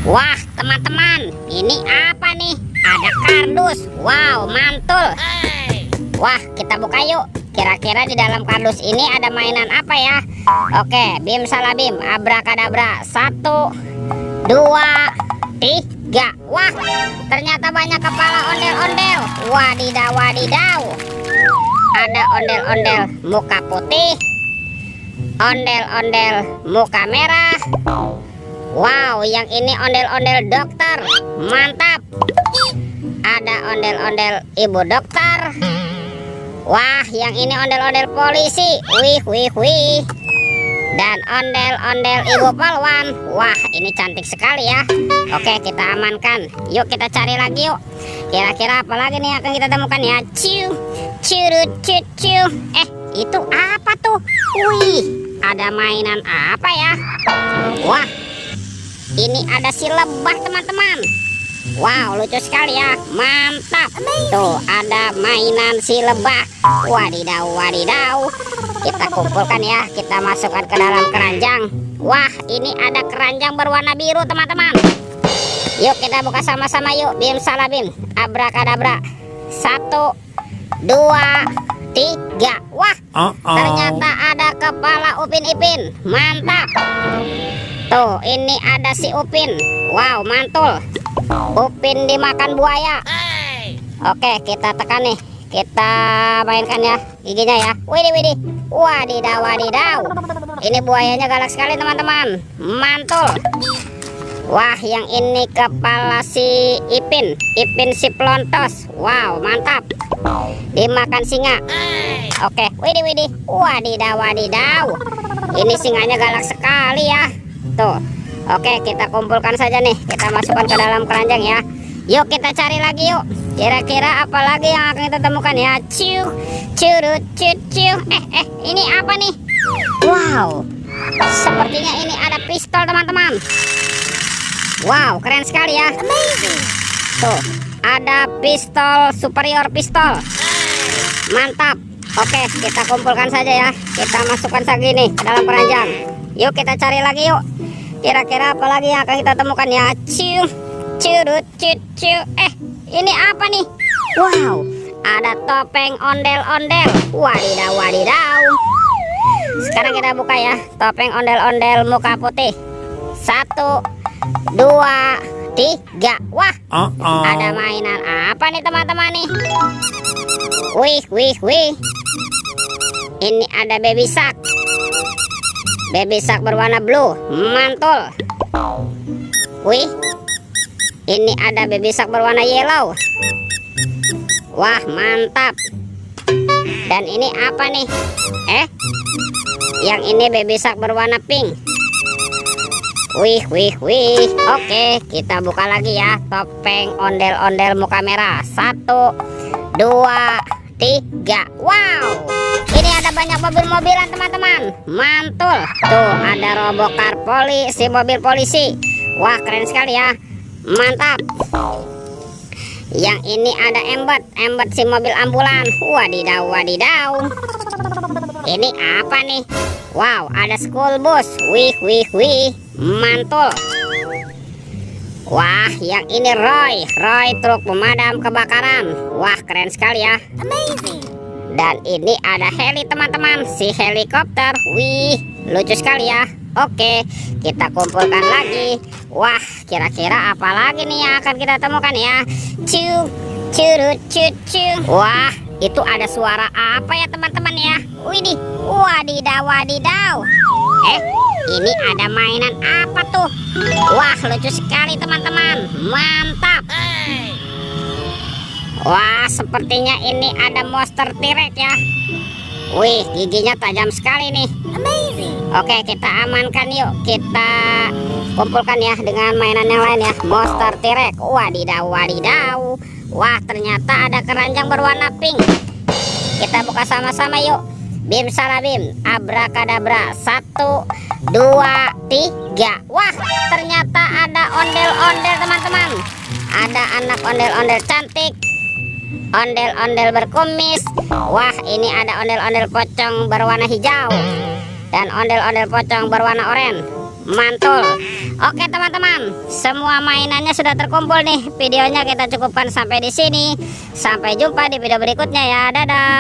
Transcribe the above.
Wah, teman-teman, ini apa nih? Ada kardus. Wow, mantul. Wah, kita buka yuk. Kira-kira di dalam kardus ini ada mainan apa ya? Oke, bim salah bim, abrakadabra. 1, 2, 3. Wah, ternyata banyak kepala ondel-ondel. Wadidaw, wadidaw. Ada ondel-ondel muka putih, ondel-ondel muka merah. Wow, yang ini ondel-ondel dokter. Mantap. Ada ondel-ondel ibu dokter. Wah, yang ini ondel-ondel polisi. Wih, wih, wih. Dan ondel-ondel ibu polwan. Wah, ini cantik sekali ya. Oke, kita amankan. Yuk kita cari lagi yuk. Kira-kira apa lagi nih akan kita temukan ya? Ciu, curut, cucu. Itu apa tuh? Wih, ada mainan apa ya? Wah, ini ada si lebah teman-teman. Wow, lucu sekali ya. Mantap. Tuh, ada mainan si lebah. Wadidaw, wadidaw. Kita kumpulkan ya. Kita masukkan ke dalam keranjang. Wah, ini ada keranjang berwarna biru teman-teman. Yuk kita buka sama-sama yuk. Bim salah bim, abrakadabra. 1, 2, 3. Wah, ternyata ada kepala Upin Ipin. Mantap. Tuh, ini ada si Upin. Wow, mantul. Upin dimakan buaya. Oke, kita tekan nih. Kita mainkan ya giginya ya. Widih, widih. Wadidaw, wadidaw. Ini buayanya galak sekali teman-teman. Mantul. Wah, yang ini kepala si Ipin. Ipin si Plontos. Wow, mantap. Dimakan singa. Oke, widih, widih. Wadidaw, wadidaw. Ini singanya galak sekali ya. Tuh. Oke, kita kumpulkan saja nih. Kita masukkan ke dalam keranjang ya. Yuk kita cari lagi yuk. Kira-kira apa lagi yang akan kita temukan ya? Ciu, curut, cucu. Ini apa nih? Wow, sepertinya ini ada pistol teman-teman. Wow, keren sekali ya. Amazing. Tuh, ada pistol superior pistol. Mantap. Oke, kita kumpulkan saja ya. Kita masukkan lagi nih ke dalam keranjang. Yuk kita cari lagi yuk. Kira-kira apa lagi yang akan kita temukan ya? Ciu, curut, cucu. Ini apa nih? Wow, ada topeng ondel-ondel. Wadidaw, wadidaw. Sekarang kita buka ya. Topeng ondel-ondel muka putih. 1, 2, 3. Wah, ada mainan apa nih teman-teman nih? Wih, wih, wih. Ini ada baby shark. Baby shark berwarna blue. Mantul. Wih, ini ada baby shark berwarna yellow. Wah, mantap. Dan ini apa nih? Yang ini baby shark berwarna pink. Wih, wih, wih. Oke, kita buka lagi ya. Topeng ondel-ondel muka merah. 1, 2, 3. Wow, ini ada banyak mobil-mobilan teman-teman. Mantul. Tuh, ada robokar polisi, mobil polisi. Wah, keren sekali ya. Mantap. Yang ini ada embet si mobil ambulan. Wadidaw, wadidaw. Ini apa nih? Wow, ada school bus. Wih, wih, wih. Mantul. Wah, yang ini Roy truk pemadam kebakaran. Wah, keren sekali ya. Amazing. Dan ini ada heli teman-teman, si helikopter. Wih, lucu sekali ya. Oke, kita kumpulkan lagi. Wah, kira-kira apa lagi nih yang akan kita temukan ya? Ciu, curut, cucu. Wah, itu ada suara apa ya teman-teman ya? Widih, wadidaw, wadidaw. Ini ada mainan apa tuh? Wah, lucu sekali teman-teman. Mantap. Wah, sepertinya ini ada monster T-Rex ya. Wih, giginya tajam sekali nih. Amazing. Oke, kita amankan yuk. Kita kumpulkan ya dengan mainan yang lain ya. Monster T-Rex. Wadidaw, wadidaw. Wah, ternyata ada keranjang berwarna pink. Kita buka sama-sama yuk. Bim salah bim, abrakadabra. 1, 2, 3. Wah, ternyata ada ondel-ondel teman-teman. Ada anak ondel-ondel cantik, ondel-ondel berkumis. Wah, ini ada ondel-ondel pocong berwarna hijau dan ondel-ondel pocong berwarna oranye. mantul. Oke teman-teman, semua mainannya sudah terkumpul nih. Videonya kita cukupkan sampai di sini. Sampai jumpa di video berikutnya ya. Dadah.